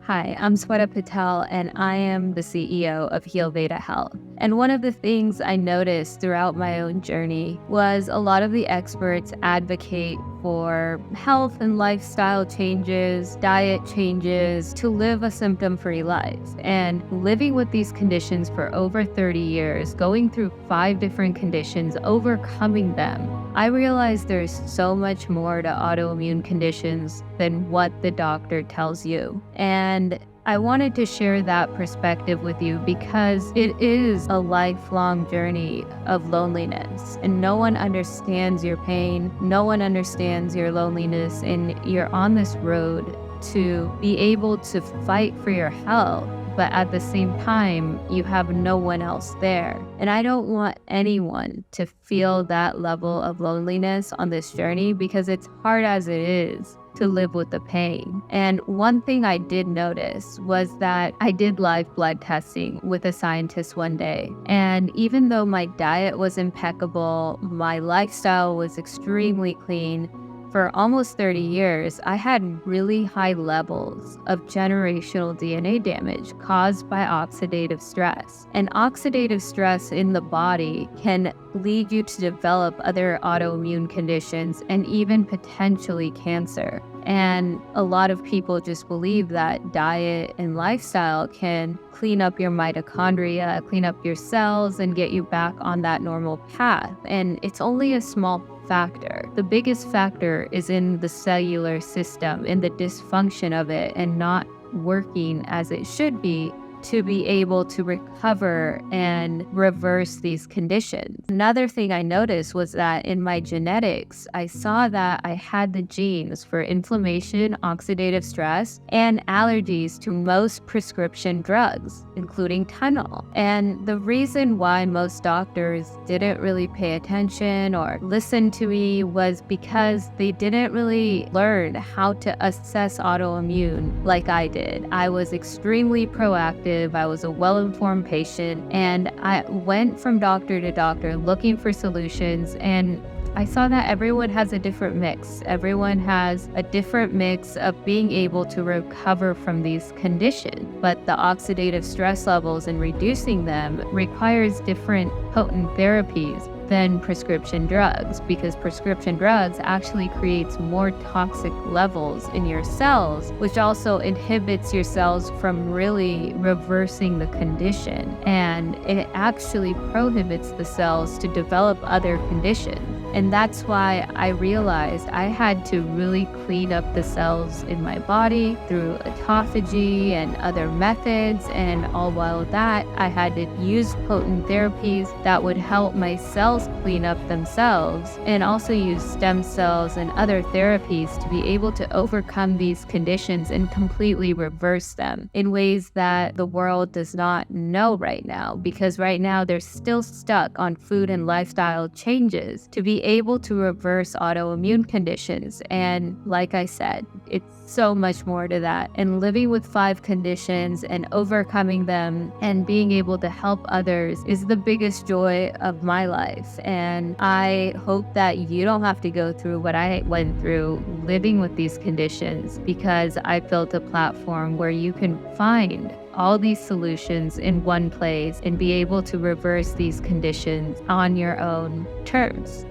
Hi, I'm Patel, and I am the CEO of Healveda Health. And one of the things I noticed throughout my own journey was a lot of the experts advocate for health and lifestyle changes, diet changes, to live a symptom-free life. And living with these conditions for over 30 years, going through 5 different conditions, overcoming them, I realized there's so much more to autoimmune conditions than what the doctor tells you. And I wanted to share that perspective with you because it is a lifelong journey of loneliness, and no one understands your pain, no one understands your loneliness, and you're on this road to be able to fight for your health, but at the same time, you have no one else there. And I don't want anyone to feel that level of loneliness on this journey because it's hard as it is to live with the pain. And one thing I did notice was that I did live blood testing with a scientist one day. And even though my diet was impeccable, my lifestyle was extremely clean, for almost 30 years, I had really high levels of generational DNA damage caused by oxidative stress. And oxidative stress in the body can lead you to develop other autoimmune conditions and even potentially cancer. And a lot of people just believe that diet and lifestyle can clean up your mitochondria, clean up your cells, and get you back on that normal path. And it's only a small factor. The biggest factor is in the cellular system, in the dysfunction of it, and not working as it should be to be able to recover and reverse these conditions. Another thing I noticed was that in my genetics, I saw that I had the genes for inflammation, oxidative stress, and allergies to most prescription drugs, including Tylenol. And the reason why most doctors didn't really pay attention or listen to me was because they didn't really learn how to assess autoimmune like I did. I was extremely proactive. I was a well-informed patient, and I went from doctor to doctor looking for solutions, and I saw that everyone has a different mix. Everyone has a different mix of being able to recover from these conditions, but the oxidative stress levels and reducing them requires different potent therapies than prescription drugs, because prescription drugs actually creates more toxic levels in your cells, which also inhibits your cells from really reversing the condition. And it actually prohibits the cells to develop other conditions. And that's why I realized I had to really clean up the cells in my body through autophagy and other methods. And all while that, I had to use potent therapies that would help my cells clean up themselves, and also use stem cells and other therapies to be able to overcome these conditions and completely reverse them in ways that the world does not know right now, because right now they're still stuck on food and lifestyle changes to be able to reverse autoimmune conditions. And like I said, it's so much more to that. And living with 5 conditions and overcoming them and being able to help others is the biggest joy of my life. And I hope that you don't have to go through what I went through living with these conditions, because I built a platform where you can find all these solutions in one place and be able to reverse these conditions on your own terms.